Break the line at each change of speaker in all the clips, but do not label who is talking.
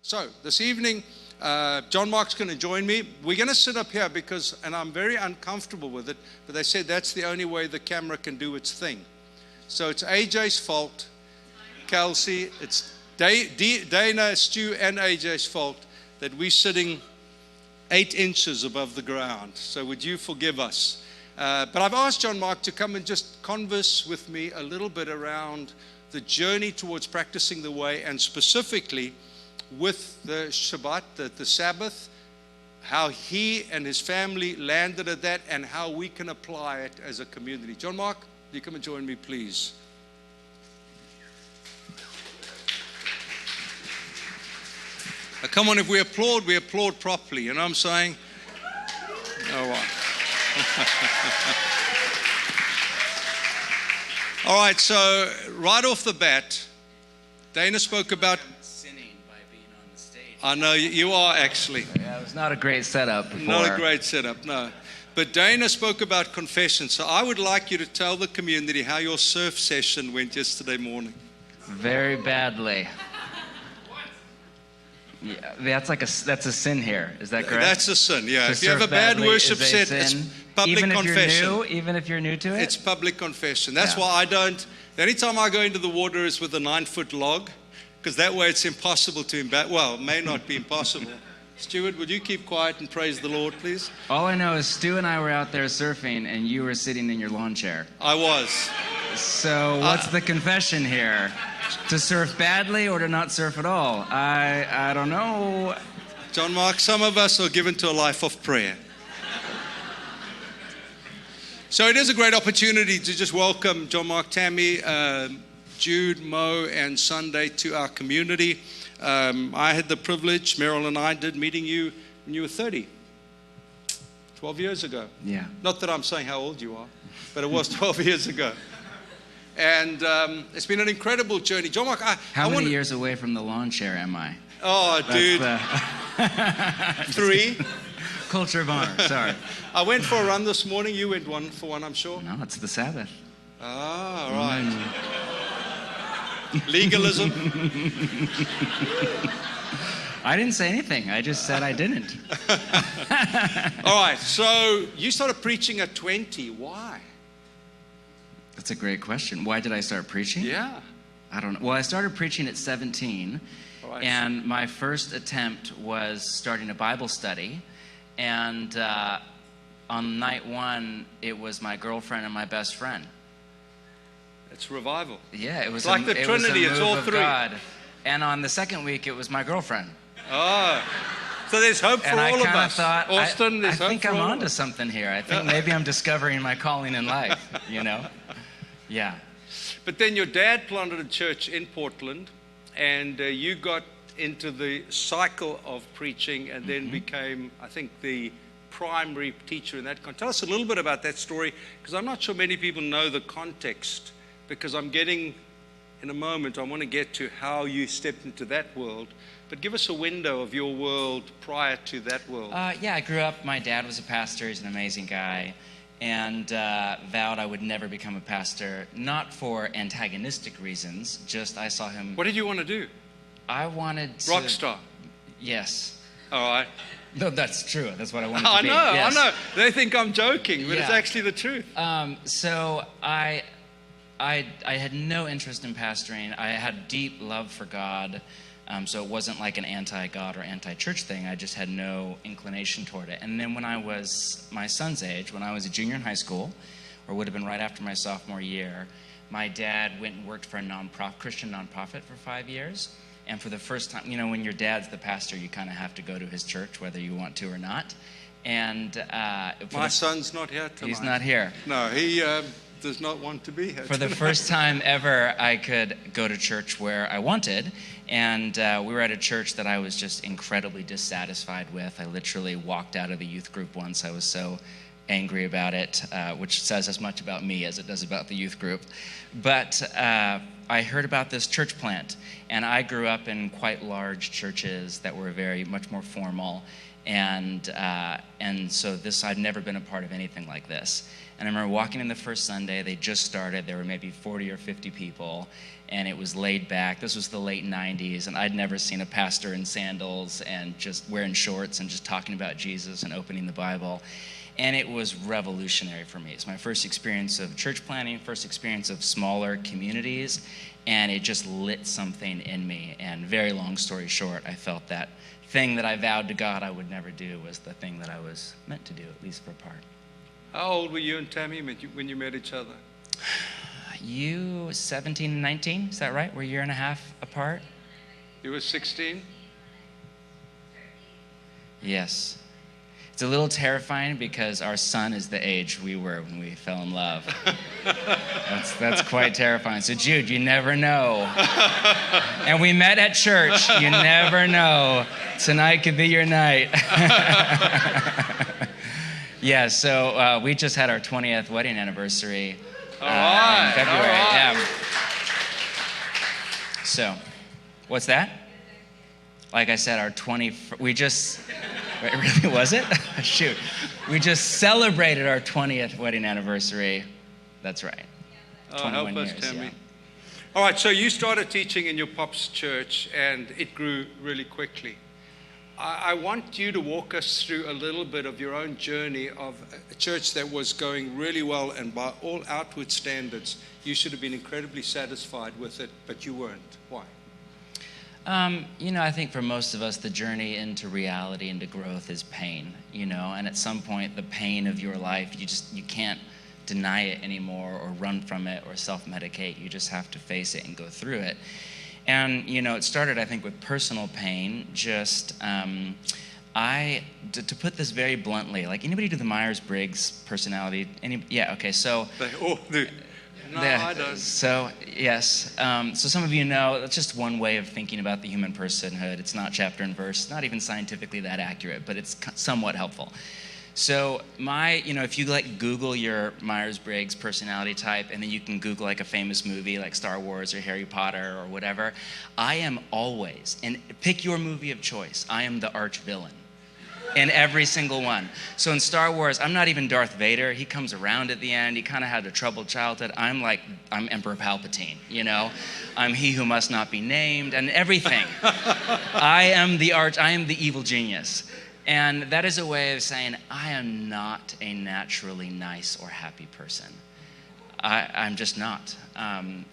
So this evening, John Mark's going to join me. We're going to sit up here and I'm very uncomfortable with it, but they said that's the only way the camera can do its thing. So it's AJ's fault, Kelsey, it's Dana, Stu, and AJ's fault that we're sitting 8 inches above the ground. So would you forgive us? But I've asked John Mark to come and just converse with me a little bit around the journey towards practicing the way, and specifically with the Shabbat, the Sabbath, how he and his family landed at that and how we can apply it as a community. John Mark, will you come and join me, please? Now, come on, if we applaud properly. You know what I'm saying? All right. All right, so right off the bat, Dana spoke about
sinning by being on the stage.
I know you are actually.
Yeah, it was not a great setup before.
Not a great setup, no. But Dana spoke about confession, so I would like you to tell the community how your surf session went yesterday morning.
Very badly. Yeah, that's a sin here. Is that correct?
That's a sin, yeah.
To
if you have a bad worship set, it's public confession.
Even if you're new to it?
It's public confession. That's why the only time I go into the water is with a 9-foot log, because that way it's impossible to it may not be impossible. Stuart, would you keep quiet and praise the Lord, please?
All I know is Stu and I were out there surfing, and you were sitting in your lawn chair.
I was.
So what's the confession here? To surf badly or to not surf at all? I don't know.
John Mark, some of us are given to a life of prayer. So it is a great opportunity to just welcome John Mark, Tammy, Jude, Mo, and Sunday to our community. I had the privilege, Meryl and I did, meeting you when you were 30, 12 years ago.
Yeah.
Not that I'm saying how old you are, but it was 12 years ago. And it's been an incredible journey. John Mark,
How many years away from the lawn chair am I?
Oh, dude. 3.
Culture of honor, sorry.
I went for a run this morning. You went for one, I'm sure.
No, it's the Sabbath.
Ah, right. Legalism.
I didn't say anything. I just said I didn't.
All right, so you started preaching at 20. Why?
That's a great question. Why did I start preaching?
Yeah.
I don't know. Well, I started preaching at 17,
right.
And my first attempt was starting a Bible study. And on night 1, it was my girlfriend and my best friend.
It's revival.
Yeah, it was
like the Trinity. It's all 3.
God. And on the second week, it was my girlfriend.
Oh, so there's hope for all of us.
Thought,
Austin,
I think I'm onto something here. I think maybe I'm discovering my calling in life, you know? Yeah.
But then your dad planted a church in Portland, and you got into the cycle of preaching and then became, I think, the primary teacher in that context. Tell us a little bit about that story, because I'm not sure many people know the context, because in a moment, I want to get to how you stepped into that world. But give us a window of your world prior to that world.
Yeah, I grew up, my dad was a pastor, he's an amazing guy, and vowed I would never become a pastor, not for antagonistic reasons, just I saw him...
What did you want to do?
I wanted to...
Rock star?
Yes.
All right.
No, that's true. That's what I wanted to be.
I know. They think I'm joking, but it's actually the truth.
So I had no interest in pastoring. I had deep love for God, so it wasn't like an anti-God or anti-church thing. I just had no inclination toward it. And then when I was my son's age, when I was a junior in high school, or would have been right after my sophomore year, my dad went and worked for a Christian nonprofit for 5 years. And for the first time, when your dad's the pastor, you kind of have to go to his church, whether you want to or not. And
my son's not here tonight.
He's not here.
No, he does not want to be here
For the first time ever, I could go to church where I wanted. And we were at a church that I was just incredibly dissatisfied with. I literally walked out of the youth group once. I was so angry about it, which says as much about me as it does about the youth group. But I heard about this church plant, and I grew up in quite large churches that were much more formal, and so I'd never been a part of anything like this. And I remember walking in the first Sunday. They just started. There were maybe 40 or 50 people, and it was laid back. This was the late 90s, and I'd never seen a pastor in sandals and just wearing shorts and just talking about Jesus and opening the Bible. And it was revolutionary for me. It's my first experience of church planting, first experience of smaller communities, and it just lit something in me. And very long story short, I felt that thing that I vowed to God I would never do was the thing that I was meant to do, at least for a part.
How old were you and Tammy when you met each other?
You 17 and 19, is that right? We're a year and a half apart?
You were 16?
Yes. It's a little terrifying because our son is the age we were when we fell in love. That's quite terrifying. So Jude, you never know. And we met at church. You never know. Tonight could be your night. Yeah, so we just had our 20th wedding anniversary in February. Yeah. So, what's that? Like I said, our wait, really, was it? Shoot. We just celebrated our 20th wedding anniversary. That's right. 21
help us,
years,
Tammy.
yeah.
All right, so you started teaching in your pop's church, and it grew really quickly. I want you to walk us through a little bit of your own journey of a church that was going really well, and by all outward standards, you should have been incredibly satisfied with it, but you weren't. Why?
I think for most of us, the journey into reality, into growth is pain, and at some point, the pain of your life, you can't deny it anymore or run from it or self-medicate. You just have to face it and go through it. And, it started, I think, with personal pain. Just, to put this very bluntly, like, anybody do the Myers-Briggs personality? Yeah, okay, so...
No, I don't.
So, yes. So some of you know, that's just one way of thinking about the human personhood. It's not chapter and verse, not even scientifically that accurate, but it's somewhat helpful. So if you Google your Myers-Briggs personality type, and then you can Google a famous movie like Star Wars or Harry Potter or whatever, I am always, and pick your movie of choice, I am the arch villain in every single one. So in Star Wars, I'm not even Darth Vader. He comes around at the end. He kind of had a troubled childhood. I'm Emperor Palpatine, I'm he who must not be named and everything. I am the evil genius. And that is a way of saying, I am not a naturally nice or happy person. I'm just not.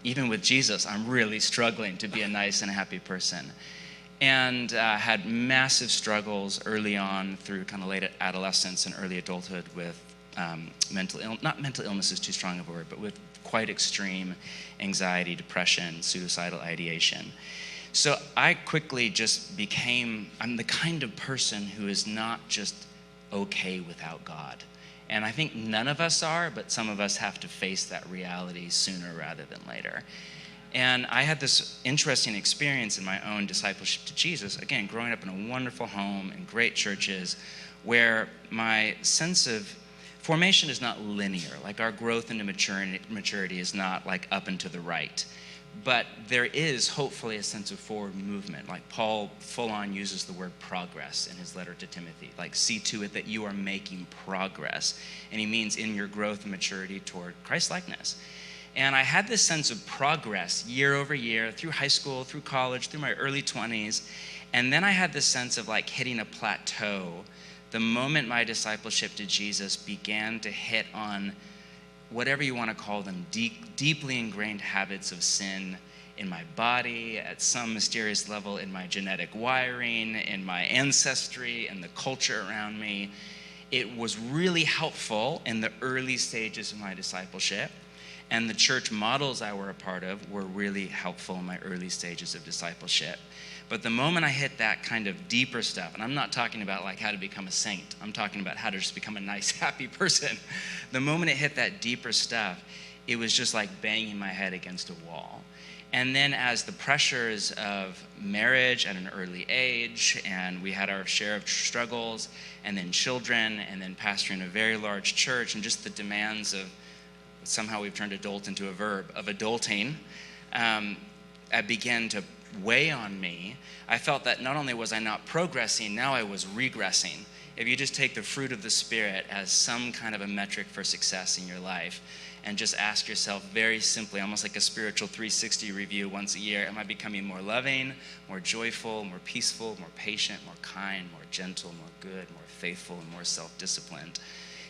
Even with Jesus, I'm really struggling to be a nice and happy person. And had massive struggles early on through kind of late adolescence and early adulthood with not mental illness is too strong of a word, but with quite extreme anxiety, depression, suicidal ideation. So I quickly just I'm the kind of person who is not just okay without God. And I think none of us are, but some of us have to face that reality sooner rather than later. And I had this interesting experience in my own discipleship to Jesus, again, growing up in a wonderful home and great churches, where my sense of formation is not linear. Like our growth into maturity is not like up and to the right. But there is hopefully a sense of forward movement. Like Paul full on uses the word progress in his letter to Timothy. Like, see to it that you are making progress. And he means in your growth and maturity toward Christ-likeness. And I had this sense of progress year over year through high school, through college, through my early 20s. And then I had this sense of hitting a plateau the moment my discipleship to Jesus began to hit on whatever you want to call them, deeply ingrained habits of sin in my body, at some mysterious level in my genetic wiring, in my ancestry, and the culture around me. It was really helpful in the early stages of my discipleship, and the church models I were a part of were really helpful in my early stages of discipleship. But the moment I hit that kind of deeper stuff, and I'm not talking about how to become a saint, I'm talking about how to just become a nice, happy person. The moment it hit that deeper stuff, it was just like banging my head against a wall. And then as the pressures of marriage at an early age, and we had our share of struggles, and then children, and then pastoring a very large church, and just the demands of, somehow we've turned adult into a verb, of adulting, began to weigh on me, I felt that not only was I not progressing, now I was regressing. If you just take the fruit of the Spirit as some kind of a metric for success in your life, and just ask yourself very simply, almost like a spiritual 360 review once a year, am I becoming more loving, more joyful, more peaceful, more patient, more kind, more gentle, more good, more faithful, and more self-disciplined?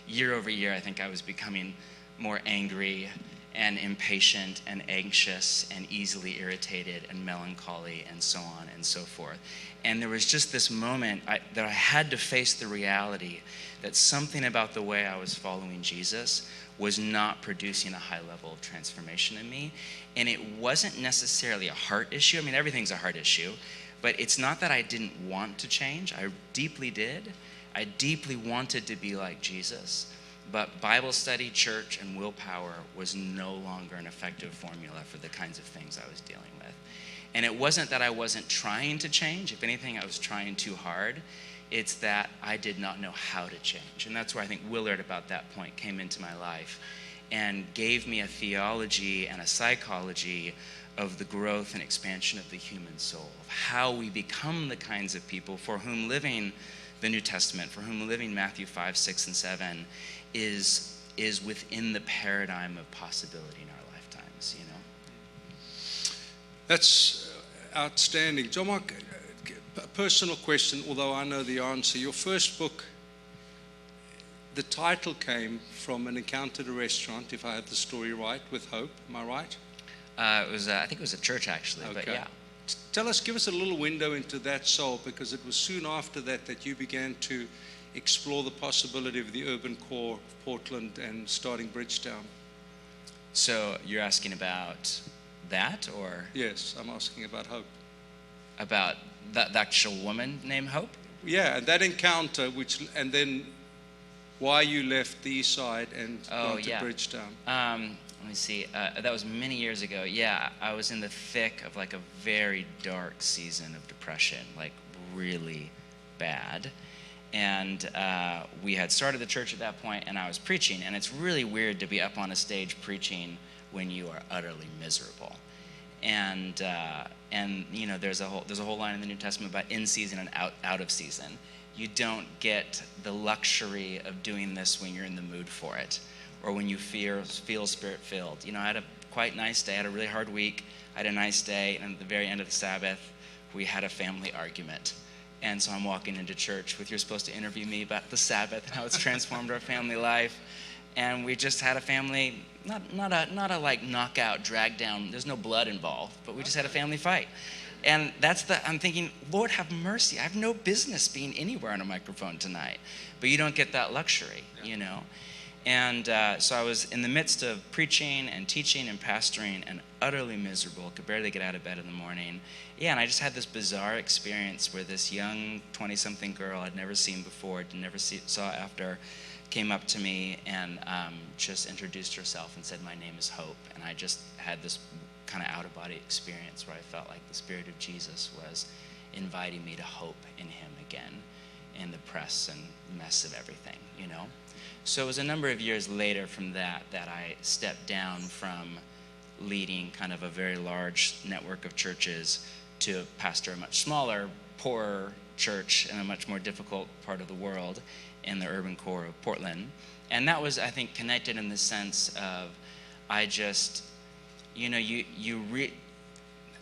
Year over year, I think I was becoming more angry and impatient and anxious and easily irritated and melancholy and so on and so forth. And there was just this moment that I had to face the reality that something about the way I was following Jesus was not producing a high level of transformation in me. And it wasn't necessarily a heart issue. I mean, everything's a heart issue. But it's not that I didn't want to change. I deeply did. I deeply wanted to be like Jesus. But Bible study, church, and willpower was no longer an effective formula for the kinds of things I was dealing with. And it wasn't that I wasn't trying to change. If anything, I was trying too hard. It's that I did not know how to change. And that's where I think Willard, about that point, came into my life and gave me a theology and a psychology of the growth and expansion of the human soul, of how we become the kinds of people for whom living the New Testament, for whom living Matthew 5, 6, and 7 is within the paradigm of possibility in our lifetimes, you know?
That's outstanding. John Mark, a personal question, although I know the answer. Your first book, the title came from an encounter at a restaurant, if I have the story right, with Hope. Am I right?
I think it was a church, actually,
Okay.
but yeah.
Give us a little window into that soul, because it was soon after that you began to explore the possibility of the urban core of Portland and starting Bridgetown.
So you're asking about that, or?
Yes, I'm asking about Hope.
About the actual woman named Hope?
Yeah, and that encounter, and then why you left the east side and gone to Bridgetown.
Let me see. That was many years ago. Yeah, I was in the thick of like a very dark season of depression, like really bad. And we had started the church at that point, and I was preaching. And it's really weird to be up on a stage preaching when you are utterly miserable. And you know, there's a whole line in the New Testament about in season and out of season. You don't get the luxury of doing this when you're in the mood for it, or when you feel spirit-filled. You know, I had a quite nice day. I had a really hard week. I had a nice day, and at the very end of the Sabbath, we had a family argument. And so I'm walking into church with, you're supposed to interview me about the Sabbath and how it's transformed our family life. And we just had a family, not a like knockout, drag down. There's no blood involved, but we just had a family fight. And I'm thinking, Lord, have mercy. I have no business being anywhere on a microphone tonight. But you don't get that luxury, you know. And so I was in the midst of preaching and teaching and pastoring and utterly miserable, could barely get out of bed in the morning. Yeah, and I just had this bizarre experience where this young 20-something girl I'd never seen before, saw after, came up to me and just introduced herself and said, "My name is Hope." And I just had this kind of out-of-body experience where I felt like the Spirit of Jesus was inviting me to hope in him again in the press and mess of everything, you know? So it was a number of years later from that I stepped down from leading kind of a very large network of churches to pastor a much smaller, poorer church in a much more difficult part of the world in the urban core of Portland. And that was, I think, connected in the sense of I just, you know,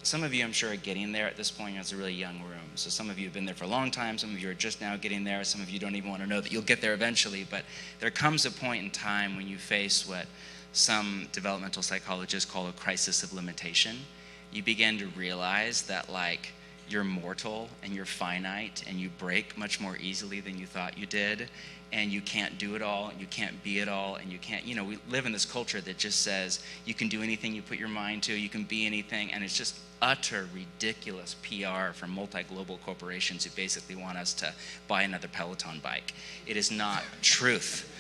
some of you, I'm sure, are getting there at this point. It's a really young room. So some of you have been there for a long time. Some of you are just now getting there. Some of you don't even want to know that you'll get there eventually. But there comes a point in time when you face what some developmental psychologists call a crisis of limitation. You begin to realize that, like, you're mortal and you're finite and you break much more easily than you thought you did. And you can't do it all, and you can't be it all, and you can't, you know, we live in this culture that just says you can do anything you put your mind to, you can be anything, and it's just utter ridiculous PR from multi-global corporations who basically want us to buy another Peloton bike. It is not truth.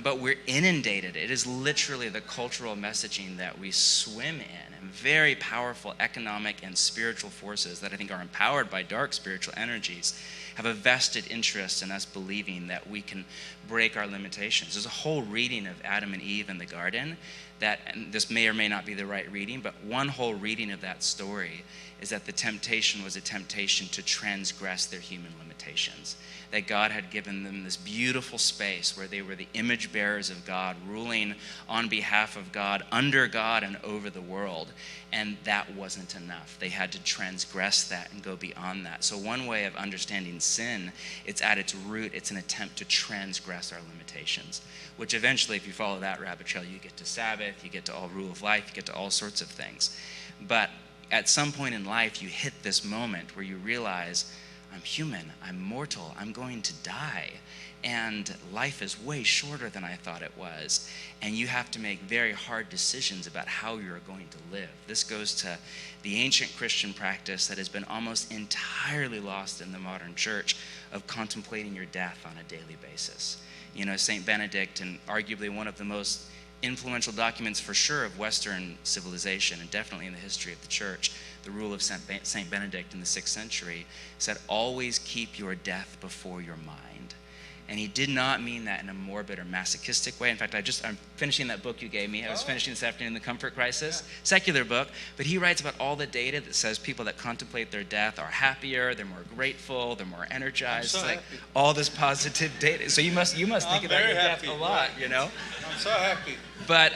But we're inundated. It is literally the cultural messaging that we swim in, and very powerful economic and spiritual forces that I think are empowered by dark spiritual energies have a vested interest in us believing that we can break our limitations. There's a whole reading of Adam and Eve in the garden that, and this may or may not be the right reading, but one whole reading of that story is that the temptation was a temptation to transgress their human limitations. That God had given them this beautiful space where they were the image bearers of God, ruling on behalf of God, under God, and over the world. And that wasn't enough. They had to transgress that and go beyond that. So one way of understanding sin, it's at its root, it's an attempt to transgress our limitations, which eventually, if you follow that rabbit trail, you get to Sabbath, you get to all rule of life, you get to all sorts of things. But at some point in life, you hit this moment where you realize, I'm human, I'm mortal, I'm going to die, and life is way shorter than I thought it was, and you have to make very hard decisions about how you're going to live. This goes to the ancient Christian practice that has been almost entirely lost in the modern church of contemplating your death on a daily basis. You know, St. Benedict, and arguably one of the most influential documents for sure of Western civilization, and definitely in the history of the church, the rule of St. Benedict in the 6th century, said, always keep your death before your mind. And he did not mean that in a morbid or masochistic way. In fact, I'm finishing that book you gave me. I was finishing this afternoon, The Comfort Crisis, secular book. But he writes about all the data that says people that contemplate their death are happier, they're more grateful, they're more energized.
I'm so
like
happy.
All this positive data. So you must think about your death a lot, you know?
I'm so happy.
But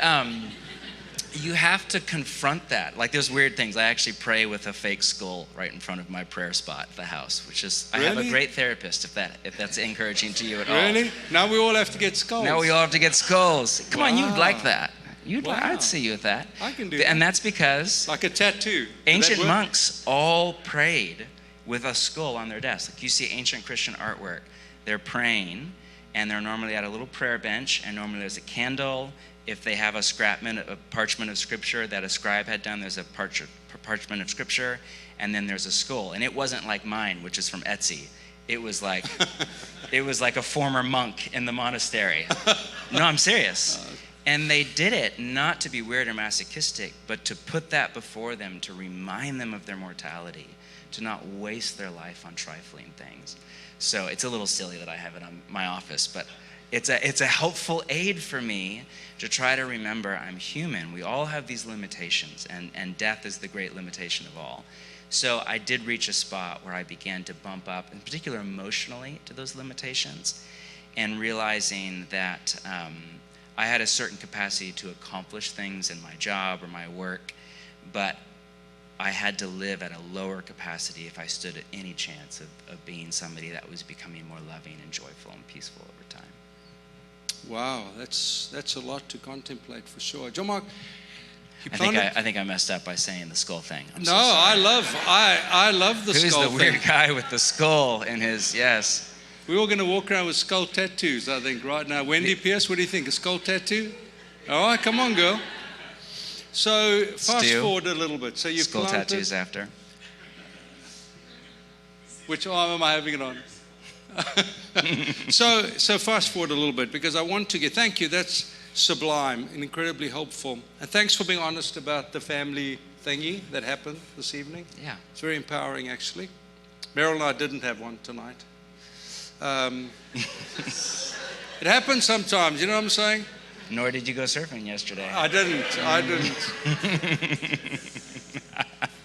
you have to confront that. Like, there's weird things. I actually pray with a fake skull right in front of my prayer spot at the house, which is, I have a great therapist, if that's encouraging to you at all.
Really? Now we all have to get skulls.
Now we all have to get skulls. Come on, you'd like that.
Wow.
I'd see you with that.
I can do that.
And that's because
Like a tattoo.
ancient monks all prayed with a skull on their desk. Like, you see ancient Christian artwork, they're praying, and they're normally at a little prayer bench, and normally there's a candle. If they have a parchment of scripture that a scribe had done, there's a parchment of scripture, and then there's a skull. And it wasn't like mine, which is from Etsy. It was like a former monk in the monastery. No, I'm serious. And they did it not to be weird or masochistic, but to put that before them, to remind them of their mortality, to not waste their life on trifling things. So it's a little silly that I have it on my office, but it's a helpful aid for me to try to remember I'm human. We all have these limitations, and death is the great limitation of all. So I did reach a spot where I began to bump up, in particular emotionally, to those limitations, and realizing that I had a certain capacity to accomplish things in my job or my work, but I had to live at a lower capacity if I stood at any chance of being somebody that was becoming more loving and joyful and peaceful over time.
Wow, that's a lot to contemplate for sure. John Mark,
I think I messed up by saying the skull thing.
No, I love the skull thing.
Who's the weird guy with the skull in his, yes.
We're all going to walk around with skull tattoos, I think, right now. Wendy Pierce, what do you think? A skull tattoo? All right, come on, girl. So fast forward a little bit. So you've
skull
planted,
tattoos after.
Which arm am I having it on? So fast forward a little bit, because I want to get, thank you, that's sublime and incredibly helpful. And thanks for being honest about the family thingy that happened this evening.
Yeah.
It's very empowering, actually. Meryl and I didn't have one tonight. It happens sometimes, you know what I'm saying?
Nor did you go surfing yesterday.
I didn't.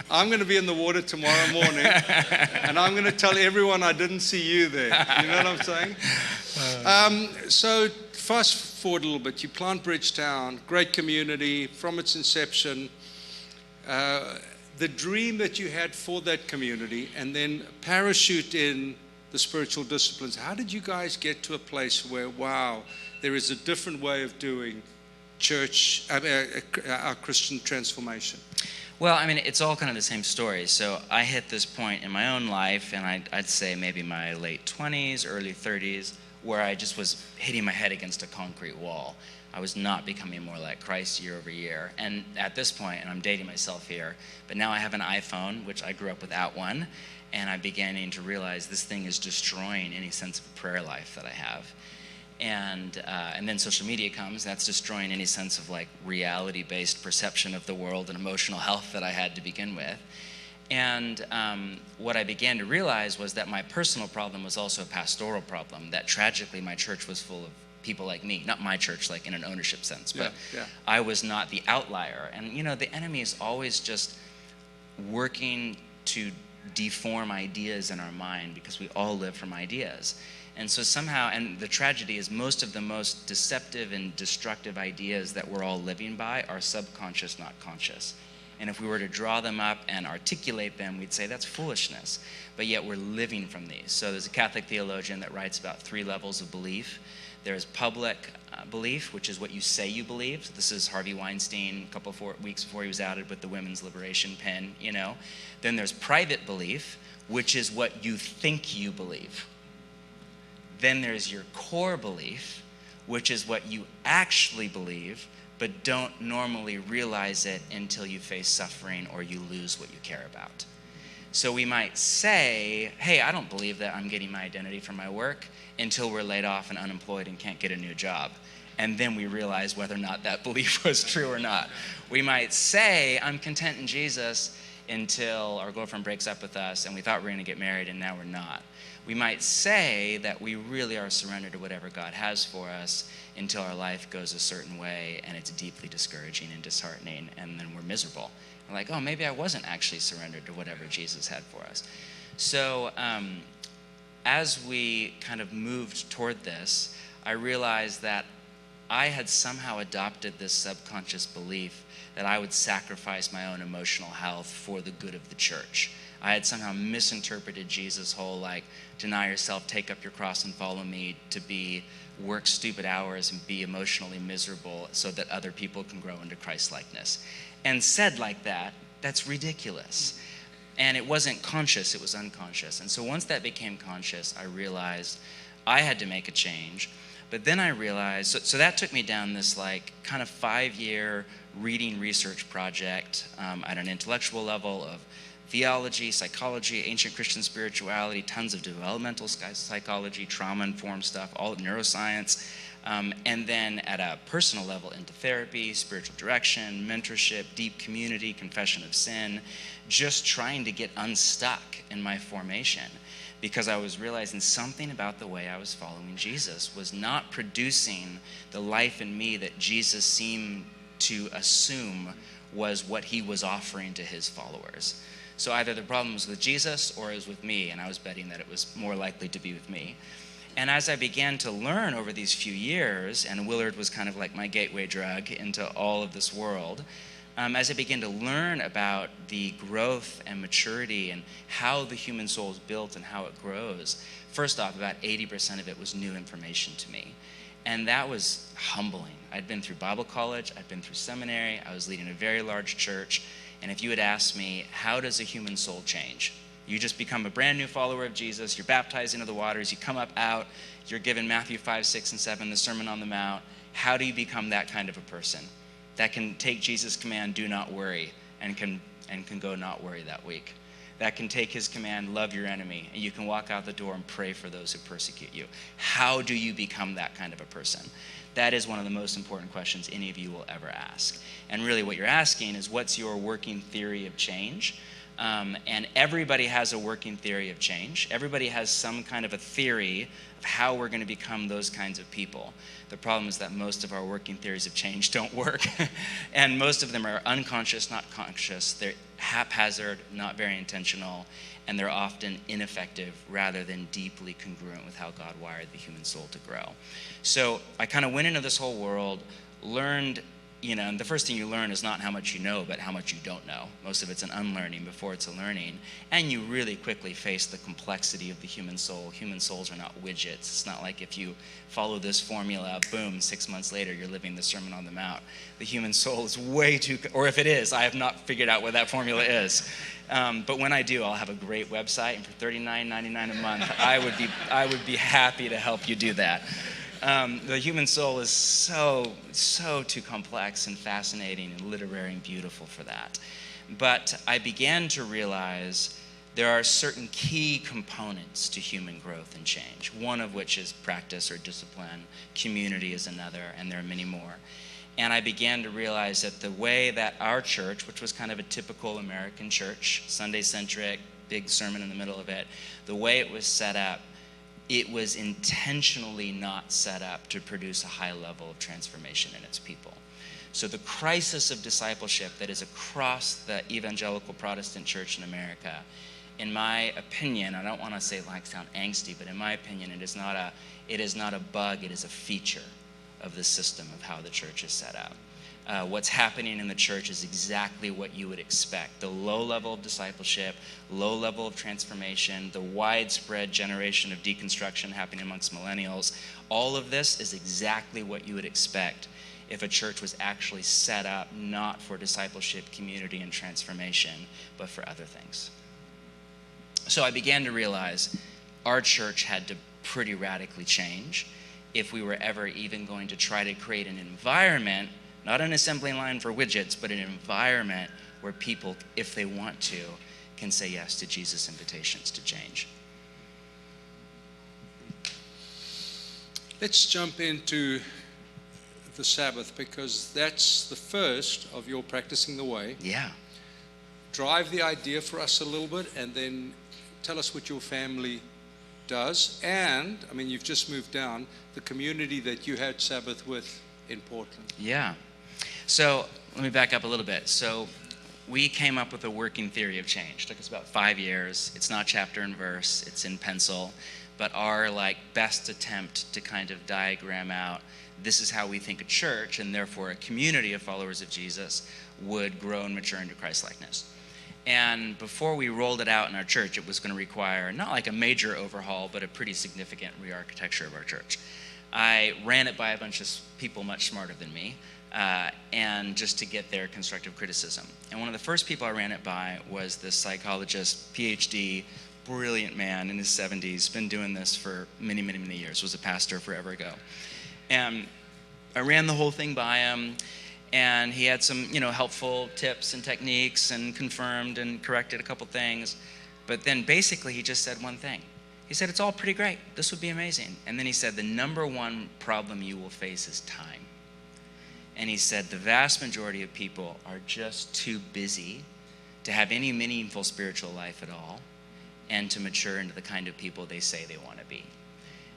I'm going to be in the water tomorrow morning, and I'm going to tell everyone I didn't see you there. You know what I'm saying? So fast forward a little bit. You plant Bridgetown, great community from its inception. The dream that you had for that community, and then parachute in the spiritual disciplines. How did you guys get to a place where, wow, there is a different way of doing church, our Christian transformation?
Well, I mean, it's all kind of the same story. So I hit this point in my own life, and I'd say maybe my late 20s, early 30s, where I just was hitting my head against a concrete wall. I was not becoming more like Christ year over year. And at this point, and I'm dating myself here, but now I have an iPhone, which I grew up without one, and I'm beginning to realize this thing is destroying any sense of a prayer life that I have. And then social media comes, that's destroying any sense of like reality-based perception of the world and emotional health that I had to begin with. And what I began to realize was that my personal problem was also a pastoral problem, that tragically my church was full of people like me, not my church, like in an ownership sense, but
Yeah.
I was not the outlier. And the enemy is always just working to deform ideas in our mind, because we all live from ideas. And so somehow, and the tragedy is most of the most deceptive and destructive ideas that we're all living by are subconscious, not conscious. And if we were to draw them up and articulate them, we'd say that's foolishness. But yet we're living from these. So there's a Catholic theologian that writes about 3 levels of belief. There's public belief, which is what you say you believe. This is Harvey Weinstein, a couple of weeks before he was outed with the women's liberation pen, Then there's private belief, which is what you think you believe. Then there's your core belief, which is what you actually believe, but don't normally realize it until you face suffering or you lose what you care about. So we might say, hey, I don't believe that I'm getting my identity from my work, until we're laid off and unemployed and can't get a new job. And then we realize whether or not that belief was true or not. We might say, I'm content in Jesus, until our girlfriend breaks up with us and we thought we were going to get married and now we're not. We might say that we really are surrendered to whatever God has for us, until our life goes a certain way and it's deeply discouraging and disheartening, and then we're miserable. We're like, oh, maybe I wasn't actually surrendered to whatever Jesus had for us. So as we kind of moved toward this, I realized that I had somehow adopted this subconscious belief that I would sacrifice my own emotional health for the good of the church. I had somehow misinterpreted Jesus' whole, deny yourself, take up your cross and follow me, to be work stupid hours and be emotionally miserable so that other people can grow into Christ-likeness. And said like that, that's ridiculous. And it wasn't conscious, it was unconscious. And so once that became conscious, I realized I had to make a change. But then I realized, so that took me down this kind of 5-year reading research project at an intellectual level of theology, psychology, ancient Christian spirituality, tons of developmental psychology, trauma-informed stuff, all neuroscience, and then at a personal level into therapy, spiritual direction, mentorship, deep community, confession of sin, just trying to get unstuck in my formation, because I was realizing something about the way I was following Jesus was not producing the life in me that Jesus seemed to assume was what he was offering to his followers. So either the problem was with Jesus or it was with me, and I was betting that it was more likely to be with me. And as I began to learn over these few years, and Willard was kind of like my gateway drug into all of this world, as I began to learn about the growth and maturity and how the human soul is built and how it grows, first off, about 80% of it was new information to me. And that was humbling. I'd been through Bible college, I'd been through seminary, I was leading a very large church, and if you had asked me, how does a human soul change? You just become a brand new follower of Jesus, you're baptized into the waters, you come up out, you're given Matthew 5, 6, and 7, the Sermon on the Mount. How do you become that kind of a person that can take Jesus' command, do not worry, and can go not worry that week? That can take his command, love your enemy, and you can walk out the door and pray for those who persecute you. How do you become that kind of a person? That is one of the most important questions any of you will ever ask. And really what you're asking is, what's your working theory of change? And everybody has a working theory of change. Everybody has some kind of a theory of how we're going to become those kinds of people. The problem is that most of our working theories of change don't work. And most of them are unconscious, not conscious. They're haphazard, not very intentional, and they're often ineffective rather than deeply congruent with how God wired the human soul to grow. So I kind of went into this whole world, learned, and the first thing you learn is not how much you know, but how much you don't know. Most of it's an unlearning before it's a learning. And you really quickly face the complexity of the human soul. Human souls are not widgets. It's not like if you follow this formula, boom, 6 months later, you're living the Sermon on the Mount. The human soul is way too, or if it is, I have not figured out what that formula is. But when I do, I'll have a great website, and for $39.99 a month, I would be happy to help you do that. The human soul is so too complex and fascinating and literary and beautiful for that. But I began to realize there are certain key components to human growth and change, one of which is practice or discipline, community is another, and there are many more. And I began to realize that the way that our church, which was kind of a typical American church, Sunday-centric, big sermon in the middle of it, the way it was set up it was intentionally not set up to produce a high level of transformation in its people. So the crisis of discipleship that is across the evangelical Protestant church in America, in my opinion, I don't want to say like sound angsty, but in my opinion, it is not a bug, it is a feature of the system of how the church is set up. What's happening in the church is exactly what you would expect. The low level of discipleship, low level of transformation, the widespread generation of deconstruction happening amongst millennials, all of this is exactly what you would expect if a church was actually set up not for discipleship, community, and transformation, but for other things. So I began to realize our church had to pretty radically change if we were ever even going to try to create an environment, not an assembly line for widgets, but an environment where people, if they want to, can say yes to Jesus' invitations to change.
Let's jump into the Sabbath, because that's the first of your practicing the way.
Yeah.
Drive the idea for us a little bit, and then tell us what your family does. And, I mean, you've just moved down, the community that you had Sabbath with in Portland.
Yeah. So let me back up a little bit. So we came up with a working theory of change. It took us about 5 years. It's not chapter and verse. It's in pencil. But our best attempt to kind of diagram out, this is how we think a church, and therefore a community of followers of Jesus, would grow and mature into Christ-likeness. And before we rolled it out in our church, it was going to require not like a major overhaul, but a pretty significant re-architecture of our church. I ran it by a bunch of people much smarter than me, and just to get their constructive criticism. And one of the first people I ran it by was this psychologist, PhD, brilliant man in his 70s, been doing this for many, many, many years, was a pastor forever ago. And I ran the whole thing by him, and he had some, helpful tips and techniques, and confirmed and corrected a couple things. But then basically he just said one thing. He said, it's all pretty great. This would be amazing. And then he said, the number one problem you will face is time. And he said, the vast majority of people are just too busy to have any meaningful spiritual life at all, and to mature into the kind of people they say they want to be.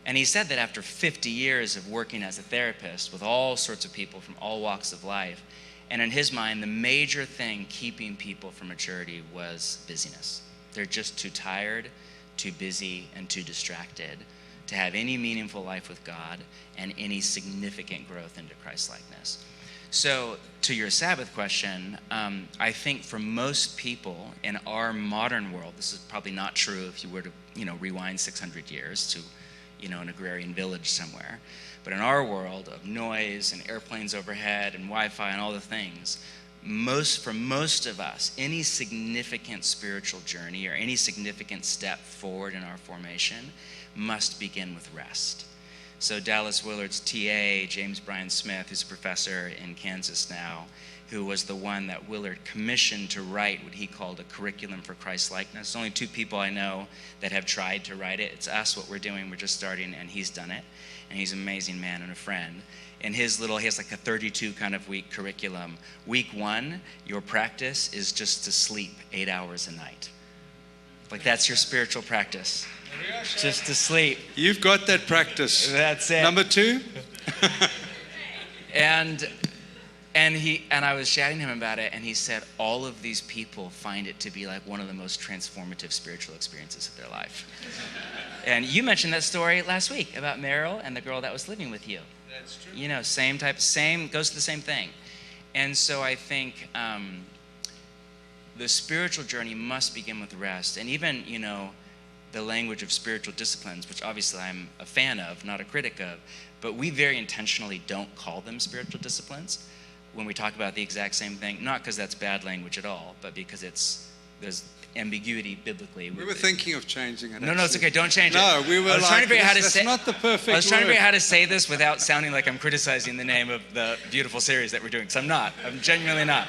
And he said that after 50 years of working as a therapist with all sorts of people from all walks of life, and in his mind, the major thing keeping people from maturity was busyness. They're just too tired, too busy, and too distracted to have any meaningful life with God and any significant growth into Christ-likeness. So to your Sabbath question, I think for most people in our modern world, this is probably not true if you were to, rewind 600 years to, an agrarian village somewhere. But in our world of noise and airplanes overhead and Wi-Fi and all the things, for most of us, any significant spiritual journey or any significant step forward in our formation must begin with rest. So Dallas Willard's TA, James Bryan Smith, who's a professor in Kansas now, who was the one that Willard commissioned to write what he called a curriculum for Christ-likeness. Only 2 people I know that have tried to write it. It's us, what we're doing. We're just starting, and he's done it. And he's an amazing man and a friend. And he has like a 32 kind of week curriculum. Week 1, your practice is just to sleep 8 hours a night. That's your spiritual practice. Just to sleep.
You've got that practice.
That's it.
Number 2?
And I was chatting to him about it, and he said all of these people find it to be like one of the most transformative spiritual experiences of their life. And you mentioned that story last week about Meryl and the girl that was living with you.
That's true.
Same goes to the same thing. And so I think the spiritual journey must begin with rest. And even, the language of spiritual disciplines, which obviously I'm a fan of, not a critic of, but we very intentionally don't call them spiritual disciplines when we talk about the exact same thing, not because that's bad language at all, but because there's ambiguity biblically.
We were thinking of changing it.
No, it's okay. Don't change it.
No, we were
trying to figure out how to
that's
say.
Not the perfect
I was trying to
word.
figure out how to say this without sounding like I'm criticizing the name of the beautiful series that we're doing. Because I'm not. I'm genuinely not.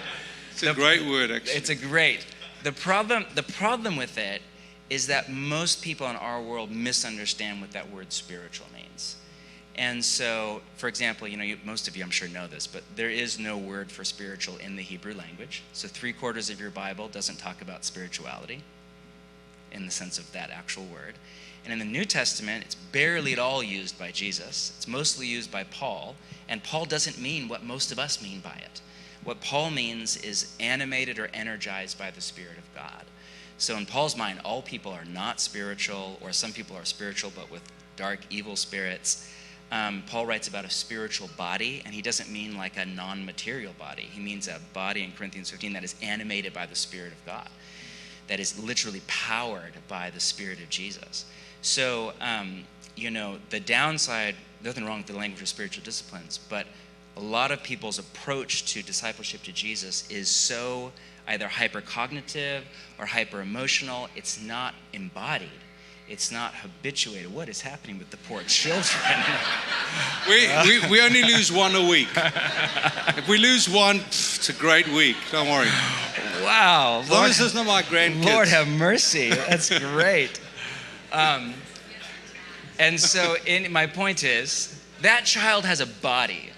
It's a great word, actually.
It's a great. The problem with it is that most people in our world misunderstand what that word spiritual means. And so, for example, most of you I'm sure know this, but there is no word for spiritual in the Hebrew language. So 3/4 of your Bible doesn't talk about spirituality in the sense of that actual word. And in the New Testament, it's barely at all used by Jesus. It's mostly used by Paul. And Paul doesn't mean what most of us mean by it. What Paul means is animated or energized by the Spirit of God. So in Paul's mind, all people are not spiritual, or some people are spiritual but with dark, evil spirits. Paul writes about a spiritual body, and he doesn't mean like a non-material body. He means a body in Corinthians 15 that is animated by the Spirit of God, that is literally powered by the Spirit of Jesus. So, the downside, nothing wrong with the language of spiritual disciplines, but a lot of people's approach to discipleship to Jesus is so either hypercognitive or hyper-emotional. It's not embodied. It's not habituated. What is happening with the poor children?
We only lose one a week. If we lose one, it's a great week. Don't worry.
Wow.
As long as it's not my grandkids.
Lord have mercy. That's great. And so my point is, that child has a body.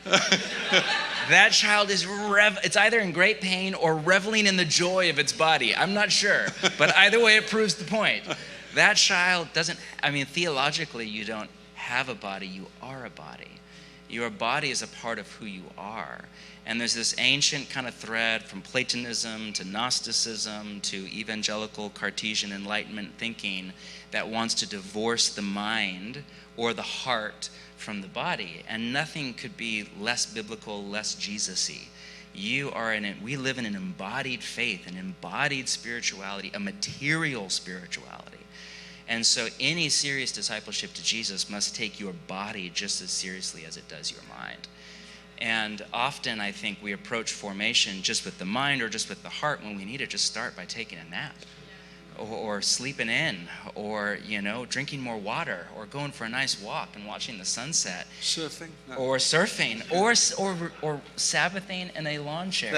That child is it's either in great pain or reveling in the joy of its body. I'm not sure. But either way, it proves the point. That child theologically, you don't have a body, you are a body. Your body is a part of who you are. And there's this ancient kind of thread from Platonism to Gnosticism to evangelical Cartesian Enlightenment thinking that wants to divorce the mind or the heart from the body. And nothing could be less biblical, less Jesus-y. We live in an embodied faith, an embodied spirituality, a material spirituality. And so any serious discipleship to Jesus must take your body just as seriously as it does your mind. And often I think we approach formation just with the mind or just with the heart when we need to just start by taking a nap or sleeping in or, drinking more water or going for a nice walk and watching the sunset.
Surfing? No.
Or surfing or Sabbathing in a lawn chair.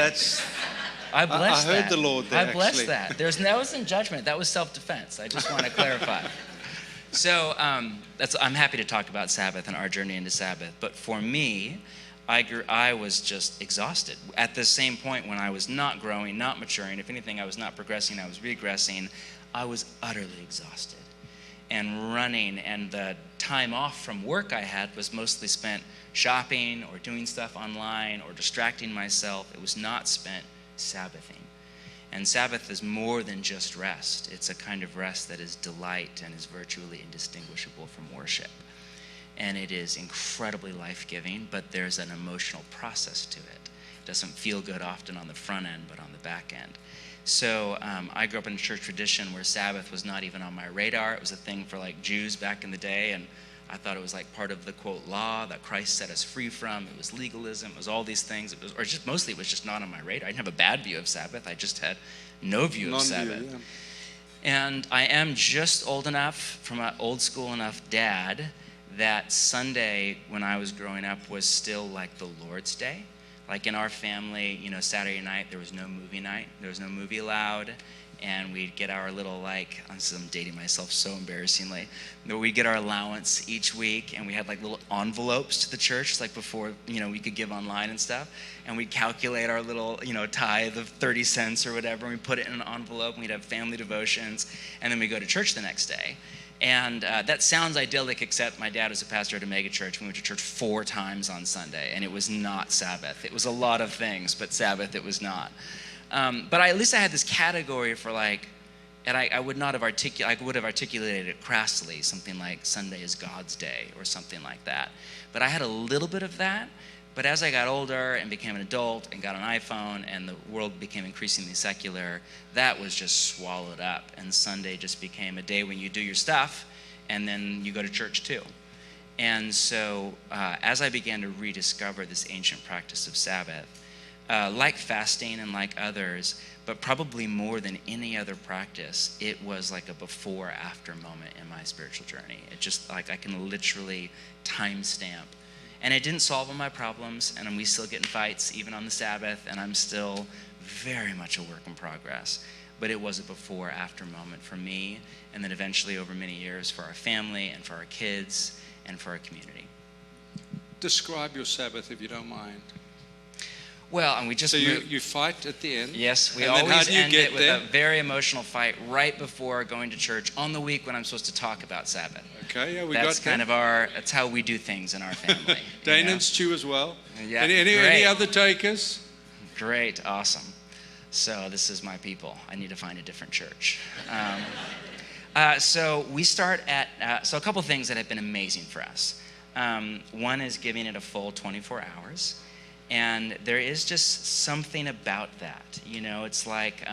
I bless that.
I heard the Lord there,
I bless
actually.
that. That wasn't judgment. That was self-defense. I just want to clarify. So I'm happy to talk about Sabbath and our journey into Sabbath. But for me, I was just exhausted. At the same point when I was not growing, not maturing, if anything, I was not progressing, I was regressing, I was utterly exhausted. And running, and the time off from work I had was mostly spent shopping or doing stuff online or distracting myself. It was not spent Sabbathing. And Sabbath is more than just rest. It's a kind of rest that is delight and is virtually indistinguishable from worship. And it is incredibly life-giving, but there's an emotional process to it. It doesn't feel good often on the front end, but on the back end. So I grew up in a church tradition where Sabbath was not even on my radar. It was a thing for like Jews back in the day, and I thought it was like part of the, quote, law that Christ set us free from. It was legalism. It was all these things. Mostly it was just not on my radar. I didn't have a bad view of Sabbath. I just had no view of Sabbath. Yeah. And I am just old enough, from an old school enough dad, that Sunday when I was growing up was still like the Lord's Day. Like in our family, Saturday night, there was no movie night. There was no movie allowed. And we'd get our little, I'm dating myself so embarrassingly, but we'd get our allowance each week, and we had like little envelopes to the church, like before, we could give online and stuff. And we'd calculate our little, tithe of 30 cents or whatever, and we'd put it in an envelope, and we'd have family devotions, and then we'd go to church the next day. And that sounds idyllic, except my dad was a pastor at a mega church. We went to church 4 times on Sunday, and it was not Sabbath. It was a lot of things, but Sabbath it was not. But at least I had this category for and I would have articulated it crassly, something like Sunday is God's day or something like that. But I had a little bit of that. But as I got older and became an adult and got an iPhone and the world became increasingly secular, that was just swallowed up. And Sunday just became a day when you do your stuff and then you go to church too. And so as I began to rediscover this ancient practice of Sabbath, like fasting and like others, but probably more than any other practice, it was like a before-after moment in my spiritual journey. It just I can literally timestamp. And it didn't solve all my problems, and we still get in fights even on the Sabbath, and I'm still very much a work in progress. But it was a before-after moment for me, and then eventually over many years for our family and for our kids and for our community.
Describe your Sabbath if you don't mind.
Well, and we just
So
moved.
you fight at the end?
Yes, we
And then how
always
do you
end
get
it with
there?
a very emotional fight right before going to church on the week when I'm supposed to talk about Sabbath.
Okay, yeah, we
That's
got
kind
that.
of that's how we do things in our family.
Dane and Stu as well.
Yeah,
Any
great.
other takers?
Great, awesome. So this is my people. I need to find a different church. So we start at, so a couple things that have been amazing for us. One is giving it a full 24 hours. And there is just something about that. You know, it's like,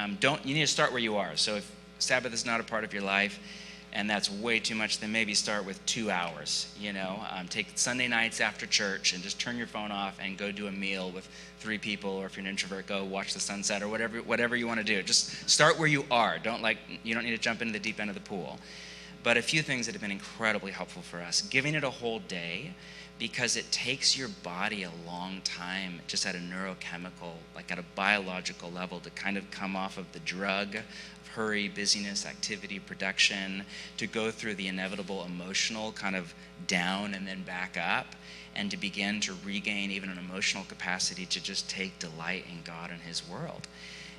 you need to start where you are. So if Sabbath is not a part of your life, and that's way too much, then maybe start with 2 hours, you know. Take Sunday nights after church and just turn your phone off and go do a meal with 3 people, or if you're an introvert, go watch the sunset or whatever you want to do. Just start where you are. You don't need to jump into the deep end of the pool. But a few things that have been incredibly helpful for us. Giving it a whole day, because it takes your body a long time, just at a neurochemical, like at a biological level, to kind of come off of the drug of hurry, busyness, activity, production, to go through the inevitable emotional kind of down and then back up, and to begin to regain even an emotional capacity to just take delight in God and His world.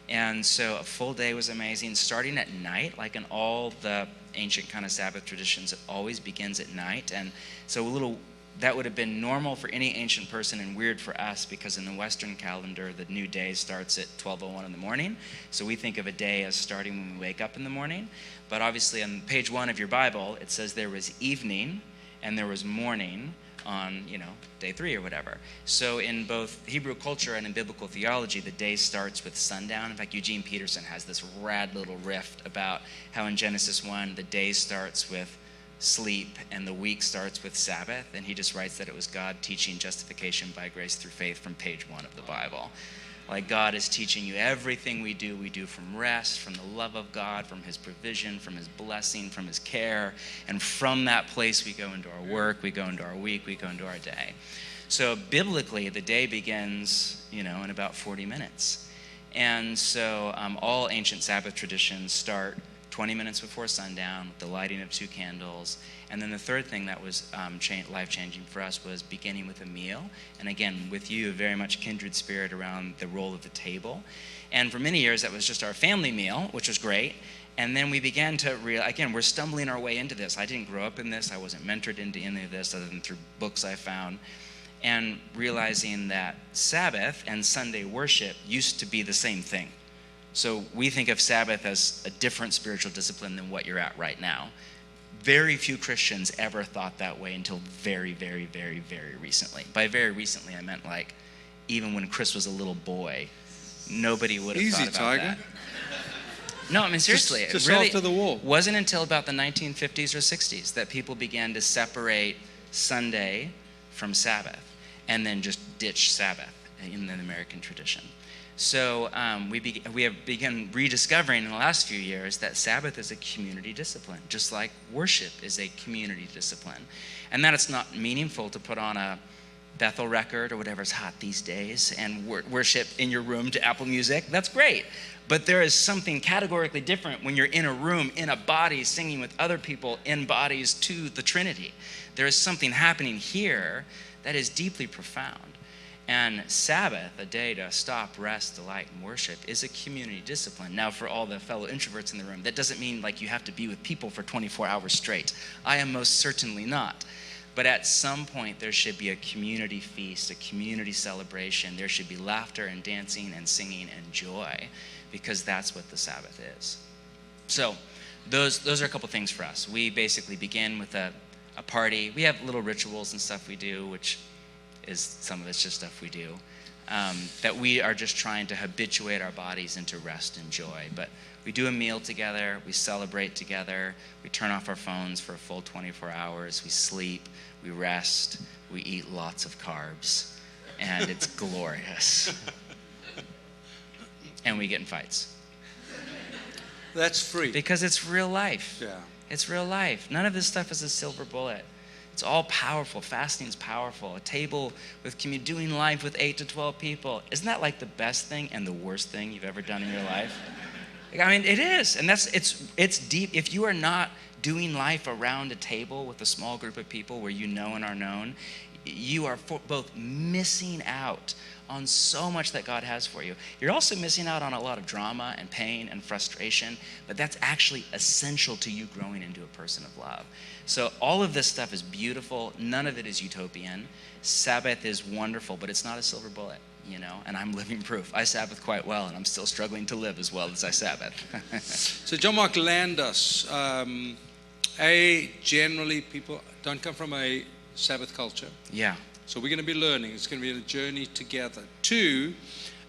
And so a full day was amazing. Starting at night, like in all the ancient kind of Sabbath traditions, it always begins at night. And so that would have been normal for any ancient person and weird for us, because in the Western calendar, the new day starts at 12:01 in the morning. So we think of a day as starting when we wake up in the morning. But obviously on page 1 of your Bible, it says there was evening and there was morning on, day 3 or whatever. So in both Hebrew culture and in biblical theology, the day starts with sundown. In fact, Eugene Peterson has this rad little riff about how in Genesis 1, the day starts with sleep and the week starts with Sabbath, and he just writes that it was God teaching justification by grace through faith from page 1 of the Bible. Like, God is teaching you everything we do from rest, from the love of God, from His provision, from His blessing, from His care, and from that place we go into our work, we go into our week, we go into our day. So biblically, the day begins, in about 40 minutes. And so all ancient Sabbath traditions start 20 minutes before sundown with the lighting of 2 candles. And then the third thing that was life-changing for us was beginning with a meal. And again, with you, very much kindred spirit around the role of the table. And for many years, that was just our family meal, which was great. And then we began to again, we're stumbling our way into this. I didn't grow up in this. I wasn't mentored into any of this other than through books I found. And realizing that Sabbath and Sunday worship used to be the same thing. So we think of Sabbath as a different spiritual discipline than what you're at right now. Very few Christians ever thought that way until very, very, very, very recently. By very recently, I meant like even when Chris was a little boy, nobody would have thought about that. No, I mean, seriously.
Just
it really
after the war.
Wasn't until about the 1950s or 60s that people began to separate Sunday from Sabbath and then just ditch Sabbath in the American tradition. So we have begun rediscovering in the last few years that Sabbath is a community discipline, just like worship is a community discipline. And that it's not meaningful to put on a Bethel record or whatever's hot these days and worship in your room to Apple Music. That's great. But there is something categorically different when you're in a room, in a body, singing with other people in bodies to the Trinity. There is something happening here that is deeply profound. And Sabbath, a day to stop, rest, delight, and worship, is a community discipline. Now, for all the fellow introverts in the room, that doesn't mean like you have to be with people for 24 hours straight. I am most certainly not. But at some point, there should be a community feast, a community celebration. There should be laughter and dancing and singing and joy, because that's what the Sabbath is. So those are a couple things for us. We basically begin with a party. We have little rituals and stuff we do, which is some of it's just stuff we do, that we are just trying to habituate our bodies into rest and joy. But we do a meal together, we celebrate together, we turn off our phones for a full 24 hours, we sleep, we rest, we eat lots of carbs, and it's glorious. And we get in fights.
That's free.
Because it's real life.
Yeah.
It's real life. None of this stuff is a silver bullet. It's all powerful. Fasting's powerful. A table with doing life with 8 to 12 people. Isn't that like the best thing and the worst thing you've ever done in your life? I mean, it is. And it's deep. If you are not doing life around a table with a small group of people where you know and are known, you are both missing out on so much that God has for you. You're also missing out on a lot of drama and pain and frustration, but that's actually essential to you growing into a person of love. So all of this stuff is beautiful. None of it is utopian. Sabbath is wonderful, but it's not a silver bullet, you know, and I'm living proof. I Sabbath quite well, and I'm still struggling to live as well as I Sabbath.
So John Mark, land us. Generally people don't come from a Sabbath culture.
Yeah.
So we're going to be learning. It's going to be a journey together. Two,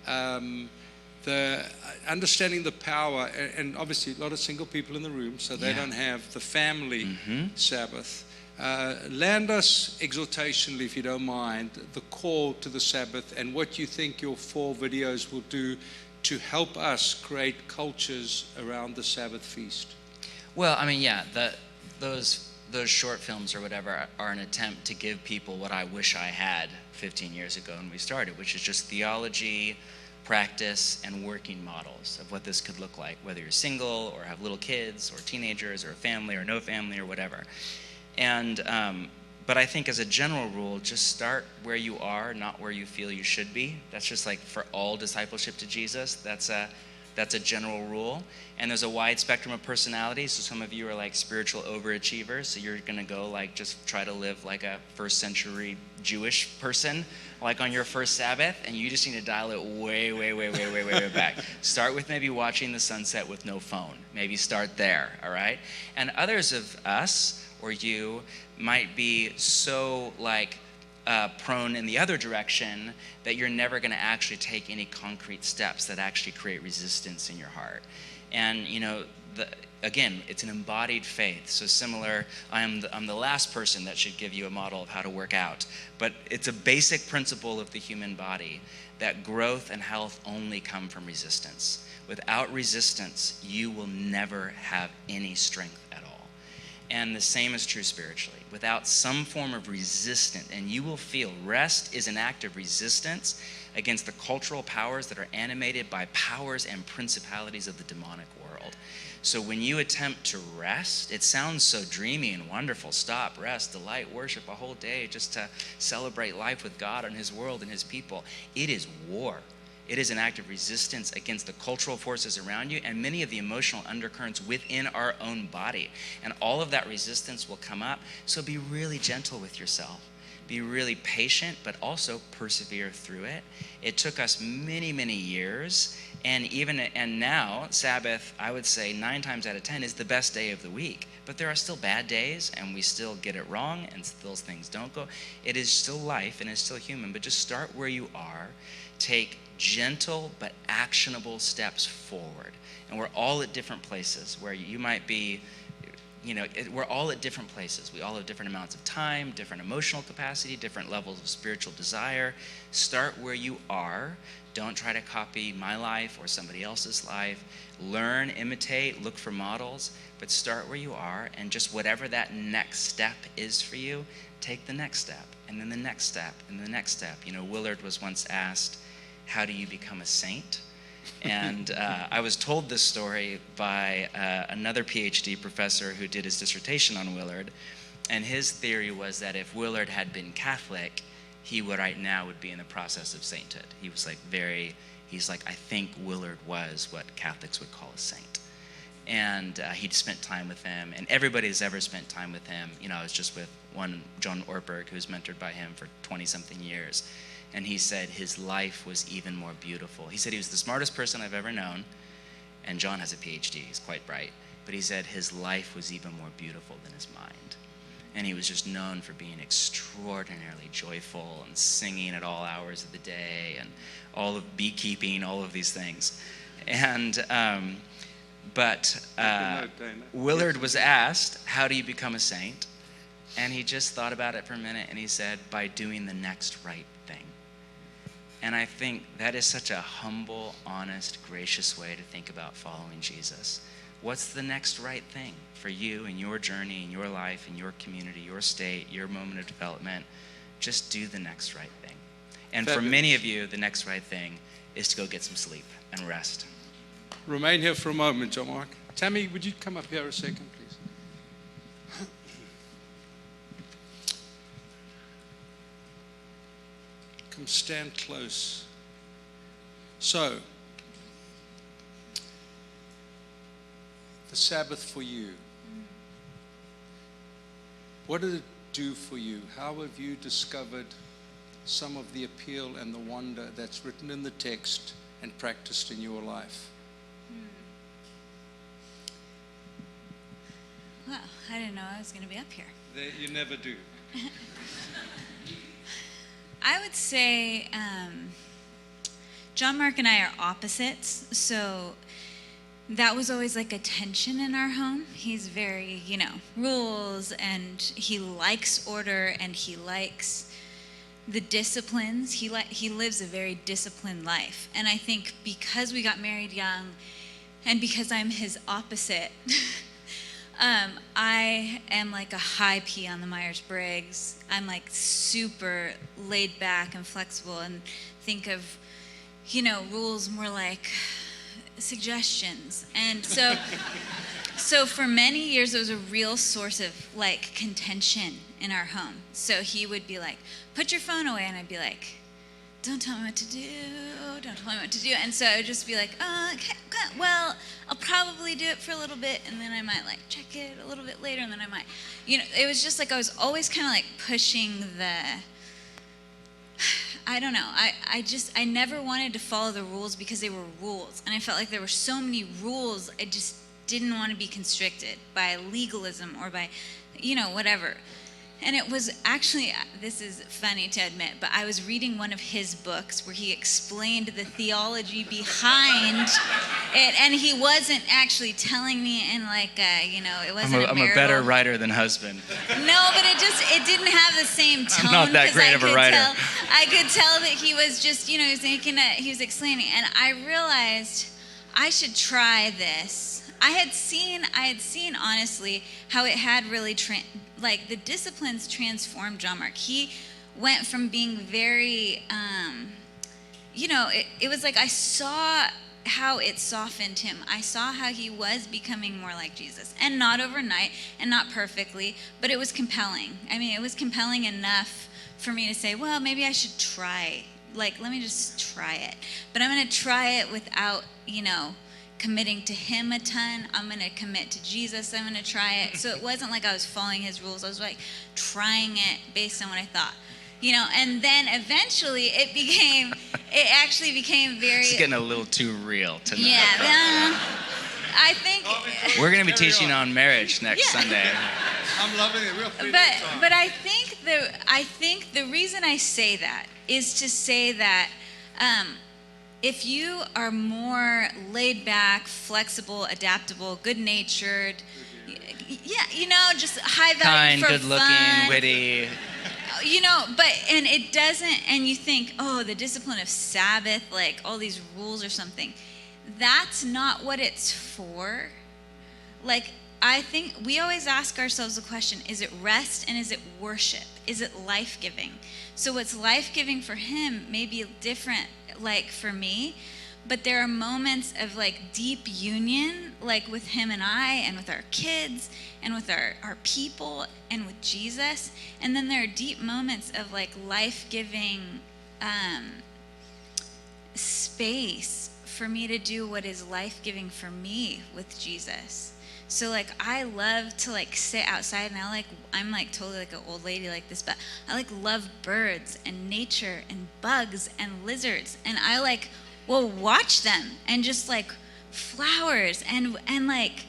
the understanding the power, and obviously a lot of single people in the room, so they don't have the family Sabbath. Land us exhortationally, if you don't mind, the call to the Sabbath and what you think your 4 videos will do to help us create cultures around the Sabbath feast.
Well, I mean, yeah, those short films or whatever are an attempt to give people what I wish I had 15 years ago when we started, which is just theology, practice, and working models of what this could look like, whether you're single or have little kids or teenagers or a family or no family or whatever. And but I think as a general rule, just start where you are, not where you feel you should be. That's just like for all discipleship to Jesus. That's a general rule. And there's a wide spectrum of personalities. So some of you are like spiritual overachievers. So you're going to go like just try to live like a first century Jewish person, like on your first Sabbath. And you just need to dial it way, way, way, way, way, way, way back. Start with maybe watching the sunset with no phone. Maybe start there, all right? And others of us or you might be so like prone in the other direction that you're never going to actually take any concrete steps that actually create resistance in your heart. And you know, again, it's an embodied faith. So similar, I'm the last person that should give you a model of how to work out. But it's a basic principle of the human body that growth and health only come from resistance. Without resistance, you will never have any strength at all. And the same is true spiritually. Without some form of resistance, and you will feel rest is an act of resistance against the cultural powers that are animated by powers and principalities of the demonic world. So when you attempt to rest, it sounds so dreamy and wonderful. Stop, rest, delight, worship a whole day just to celebrate life with God and his world and his people. It is war. It is an act of resistance against the cultural forces around you and many of the emotional undercurrents within our own body. And all of that resistance will come up. So be really gentle with yourself. Be really patient, but also persevere through it. It took us many, many years. And now, Sabbath, I would say 9 times out of 10 is the best day of the week. But there are still bad days, and we still get it wrong, and those things don't go. It is still life, and it's still human. But just start where you are. Take gentle but actionable steps forward. And we're all at different places where you might be, you know, we're all at different places. We all have different amounts of time, different emotional capacity, different levels of spiritual desire. Start where you are. Don't try to copy my life or somebody else's life. Learn, imitate, look for models, but start where you are, and just whatever that next step is for you, take the next step, and then the next step, and the next step. You know, Willard was once asked, how do you become a saint? And I was told this story by another PhD professor who did his dissertation on Willard. And his theory was that if Willard had been Catholic, he would right now would be in the process of sainthood. He was like he's like, I think Willard was what Catholics would call a saint. And he'd spent time with him, and everybody who's ever spent time with him, you know, I was just with one, John Ortberg, who's mentored by him for 20-something years. And he said his life was even more beautiful. He said he was the smartest person I've ever known. And John has a PhD, he's quite bright. But he said his life was even more beautiful than his mind. And he was just known for being extraordinarily joyful and singing at all hours of the day and all of beekeeping, all of these things. And Willard was asked, how do you become a saint? And he just thought about it for a minute, and he said, by doing the next right thing. And I think that is such a humble, honest, gracious way to think about following Jesus. What's the next right thing for you in your journey, in your life, in your community, your state, your moment of development? Just do the next right thing. And for many of you, the next right thing is to go get some sleep and rest.
Remain here for a moment, John Mark. Tammy, would you come up here a second, please? Come stand close. So, the Sabbath for you. What did it do for you? How have you discovered some of the appeal and the wonder that's written in the text and practiced in your life?
Well, I didn't know I was going to be up here.
You never do.
I would say John Mark and I are opposites, so that was always like a tension in our home. He's very, rules, and he likes order, and he likes the disciplines. He lives a very disciplined life. And I think because we got married young, and because I'm his opposite, I am like a high P on the Myers-Briggs. I'm like super laid back and flexible, and think of, rules more like suggestions. And so for many years, it was a real source of like contention in our home. So he would be like, put your phone away. And I'd be like, don't tell me what to do. Don't tell me what to do. And so I would just be like, okay, well, I'll probably do it for a little bit, and then I might like check it a little bit later, and then I might, it was just like I was always kind of like pushing I don't know. I never wanted to follow the rules because they were rules. And I felt like there were so many rules, I just didn't want to be constricted by legalism or by, whatever. And it was actually, this is funny to admit, but I was reading one of his books where he explained the theology behind it, and he wasn't actually telling me in like, it wasn't
I'm a better writer than husband.
No, but it didn't have the same tone.
I'm not that great of a writer.
I could tell that he was just, he was explaining, and I realized I should try this. I had seen honestly how it had really the disciplines transformed John Mark. He went from being very, it was like I saw how it softened him. I saw how he was becoming more like Jesus, and not overnight and not perfectly, but it was compelling. I mean, it was compelling enough for me to say, well, maybe I should try. Let me just try it. But I'm going to try it without, committing to him a ton. I'm going to commit to Jesus. I'm going to try it. So it wasn't like I was following his rules. I was like trying it based on what I thought, and then eventually it actually became very.
It's getting a little too real tonight.
Yeah. I think.
We're going to be teaching on marriage next Sunday.
I'm loving it. Real free
But I think the reason I say that is to say that, if you are more laid back, flexible, adaptable, good-natured, just high value
kind,
for
good-looking,
fun,
witty.
And it doesn't, and you think, the discipline of Sabbath, like all these rules or something, that's not what it's for. Like, I think we always ask ourselves the question, is it rest and is it worship? Is it life-giving? So what's life-giving for him may be different, like for me, but there are moments of like deep union, like with him and I, and with our kids, and with our people, and with Jesus. And then there are deep moments of like life-giving space for me to do what is life-giving for me with Jesus. So like I love to like sit outside, and I'm like totally like an old lady like this, but I like love birds and nature and bugs and lizards, and I like will watch them, and just like flowers, and like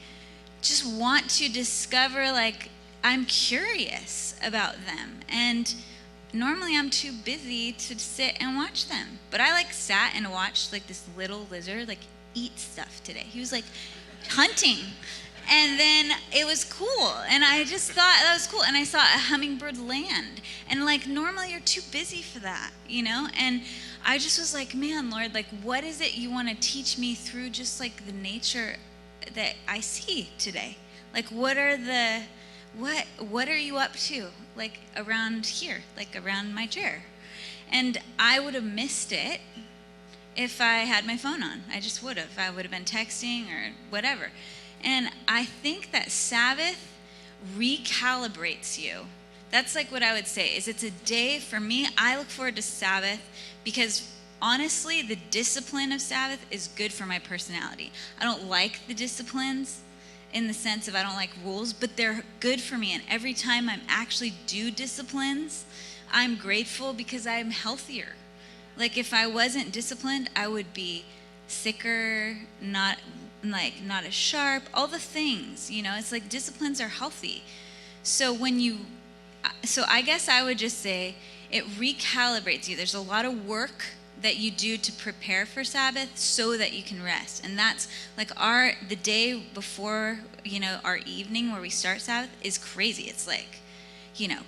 just want to discover, like I'm curious about them. And normally I'm too busy to sit and watch them, but I like sat and watched like this little lizard like eat stuff today. He was like hunting. And then it was cool, and I just thought that was cool. And I saw a hummingbird land, and like normally you're too busy for that, and I just was like, man, Lord, like what is it you want to teach me through just like the nature that I see today? Like what are you up to, like around here, like around my chair? And I would have missed it if I had my phone on. I just would have. I would have been texting or whatever. And I think that Sabbath recalibrates you That's like what I would say is it's a day for me. I look forward to Sabbath because honestly, the discipline of Sabbath is good for my personality. I don't like the disciplines in the sense of I don't like rules, but they're good for me. And every time I'm actually do disciplines, I'm grateful because I'm healthier. Like if I wasn't disciplined, I would be sicker, not as sharp, all the things, it's like disciplines are healthy. So I guess I would just say it recalibrates you. There's a lot of work that you do to prepare for Sabbath so that you can rest. And that's like the day before, our evening where we start Sabbath is crazy. It's like,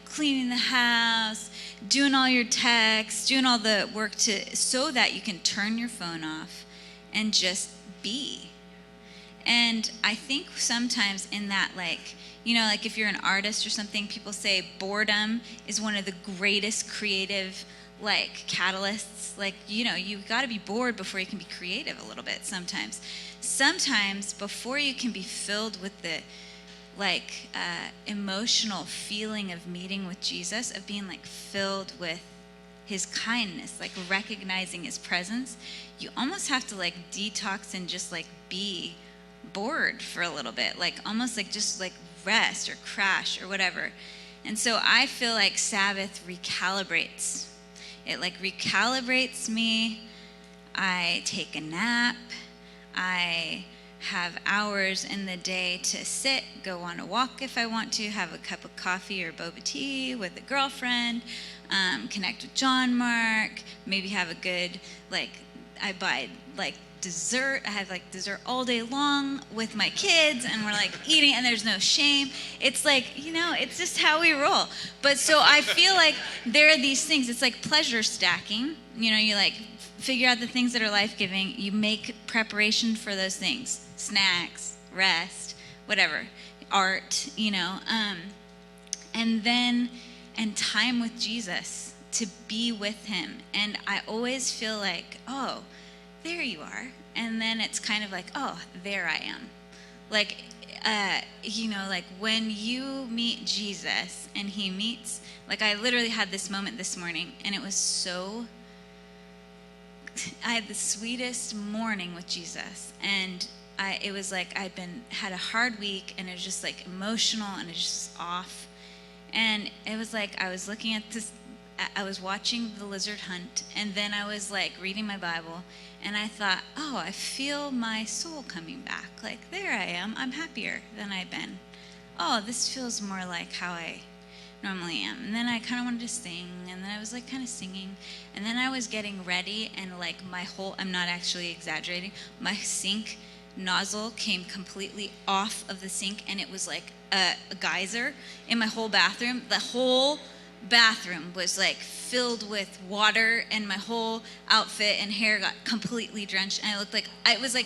cleaning the house, doing all your texts, doing all the work so that you can turn your phone off and just be. And I think sometimes in that, like if you're an artist or something, people say boredom is one of the greatest creative catalysts. Like, you've got to be bored before you can be creative a little bit sometimes. Sometimes before you can be filled with the emotional feeling of meeting with Jesus, of being filled with his kindness, recognizing his presence, you almost have to detox and just be bored for a little bit, almost just rest or crash or whatever. And so I feel like Sabbath recalibrates. It recalibrates me. I take a nap. I have hours in the day to sit, go on a walk if I want to, have a cup of coffee or boba tea with a girlfriend, connect with John Mark, maybe have a good, I buy dessert. I have dessert all day long with my kids, and we're eating, and there's no shame. It's it's just how we roll. But so I feel like there are these things. It's like pleasure stacking. You figure out the things that are life-giving. You make preparation for those things. Snacks, rest, whatever, art, and time with Jesus, to be with him. And I always feel like, oh, there you are. And then it's kind of like, oh, there I am. When you meet Jesus and he meets, I literally had this moment this morning, and it was I had the sweetest morning with Jesus. And it was had a hard week, and it was just emotional, and it was just off. And it was I was looking at this, I was watching the lizard hunt, and then I was reading my Bible, and I thought, oh, I feel my soul coming back. There I am. I'm happier than I've been. Oh, this feels more like how I normally am. And then I kind of wanted to sing, and then I was kind of singing, and then I was getting ready, and my whole, I'm not actually exaggerating, my sink nozzle came completely off of the sink, and it was a geyser in my whole bathroom. The whole bathroom was filled with water, and my whole outfit and hair got completely drenched, and I looked it was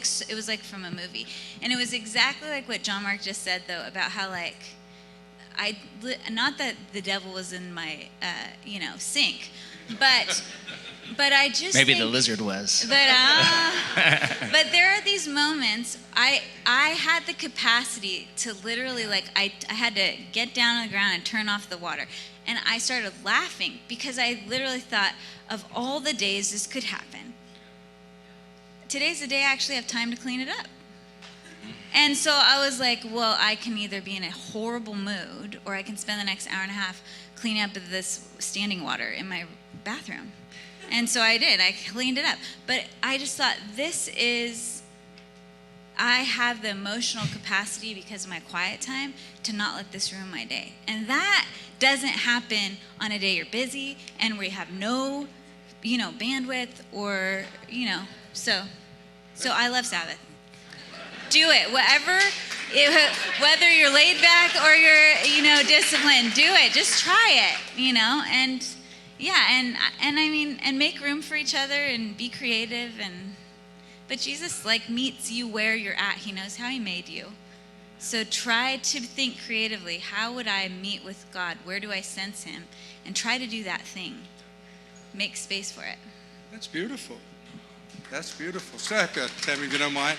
from a movie. And it was exactly what John Mark just said, though, about how not that the devil was in my sink, but I just
maybe the lizard was.
But there are these moments. I had the capacity to literally I had to get down on the ground and turn off the water, and I started laughing because I literally thought, of all the days this could happen, today's the day I actually have time to clean it up. And so I was well, I can either be in a horrible mood, or I can spend the next hour and a half cleaning up this standing water in my bathroom. And so I did. I cleaned it up. But I just thought, I have the emotional capacity because of my quiet time to not let this ruin my day. And that doesn't happen on a day you're busy and where you have no, bandwidth, or, So I love Sabbath. Do it. Whether you're laid back or you're, disciplined, do it. Just try it, and yeah, and make room for each other and be creative. But Jesus meets you where you're at. He knows how he made you. So try to think creatively. How would I meet with God? Where do I sense him? And try to do that thing. Make space for it.
That's beautiful. That's beautiful. So, Tammy, if you don't mind.